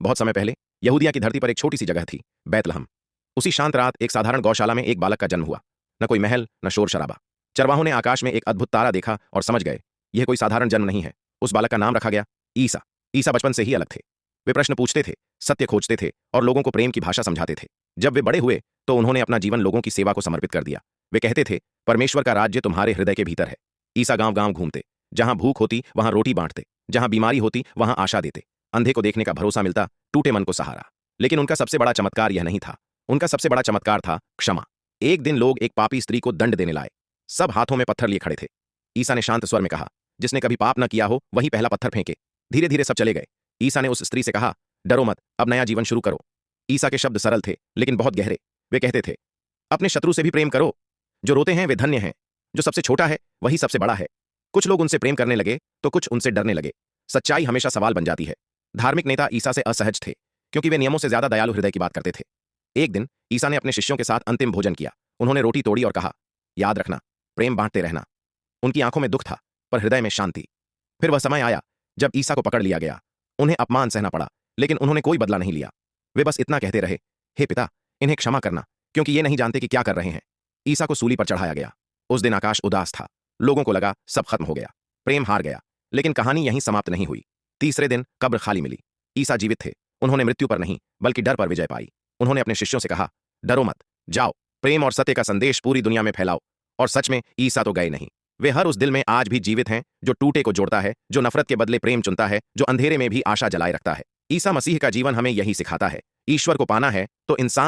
बहुत समय पहले यहूदिया की धरती पर एक छोटी सी जगह थी, बैतलहम। उसी शांत रात एक साधारण गौशाला में एक बालक का जन्म हुआ। न कोई महल, न शोर शराबा। चरवाहों ने आकाश में एक अद्भुत तारा देखा और समझ गए, यह कोई साधारण जन्म नहीं है। उस बालक का नाम रखा गया ईसा। ईसा बचपन से ही अलग थे। वे प्रश्न पूछते थे, सत्य खोजते थे और लोगों को प्रेम की भाषा समझाते थे। जब वे बड़े हुए तो उन्होंने अपना जीवन लोगों की सेवा को समर्पित कर दिया। वे कहते थे, परमेश्वर का राज्य तुम्हारे हृदय के भीतर है। ईसा गांव गांव घूमते, जहां भूख होती वहां रोटी बांटते, जहां बीमारी होती वहां आशा देते, अंधे को देखने का भरोसा मिलता, टूटे मन को सहारा। लेकिन उनका सबसे बड़ा चमत्कार यह नहीं था। उनका सबसे बड़ा चमत्कार था क्षमा। एक दिन लोग एक पापी स्त्री को दंड देने लाए। सब हाथों में पत्थर लिए खड़े थे। ईसा ने शांत स्वर में कहा, जिसने कभी पाप न किया हो वही पहला पत्थर फेंके। धीरे धीरे सब चले गए। ईसा ने उस स्त्री से कहा, डरो मत, अब नया जीवन शुरू करो। ईसा के शब्द सरल थे लेकिन बहुत गहरे। वे कहते थे, अपने शत्रु से भी प्रेम करो। जो रोते हैं वे धन्य हैं। जो सबसे छोटा है वही सबसे बड़ा है। कुछ लोग उनसे प्रेम करने लगे तो कुछ उनसे डरने लगे। सच्चाई हमेशा सवाल बन जाती है। धार्मिक नेता ईसा से असहज थे क्योंकि वे नियमों से ज्यादा दयालु हृदय की बात करते थे। एक दिन ईसा ने अपने शिष्यों के साथ अंतिम भोजन किया। उन्होंने रोटी तोड़ी और कहा, याद रखना, प्रेम बांटते रहना। उनकी आंखों में दुख था पर हृदय में शांति। फिर वह समय आया जब ईसा को पकड़ लिया गया। उन्हें अपमान सहना पड़ा लेकिन उन्होंने कोई बदला नहीं लिया। वे बस इतना कहते रहे, हे पिता, इन्हें क्षमा करना क्योंकि ये नहीं जानते कि क्या कर रहे हैं। ईसा को सूली पर चढ़ाया गया। उस दिन आकाश उदास था। लोगों को लगा सब खत्म हो गया, प्रेम हार गया। लेकिन कहानी यहीं समाप्त नहीं हुई। तीसरे दिन कब्र खाली मिली। ईसा जीवित थे। उन्होंने मृत्यु पर नहीं बल्कि डर पर विजय पाई। उन्होंने अपने शिष्यों से कहा, डरो मत, जाओ, प्रेम और सत्य का संदेश पूरी दुनिया में फैलाओ। और सच में ईसा तो गए नहीं। वे हर उस दिल में आज भी जीवित हैं जो टूटे को जोड़ता है, जो नफरत के बदले प्रेम चुनता है, जो अंधेरे में भी आशा जलाए रखता है। ईसा मसीह का जीवन हमें यही सिखाता है, ईश्वर को पाना है तो इंसान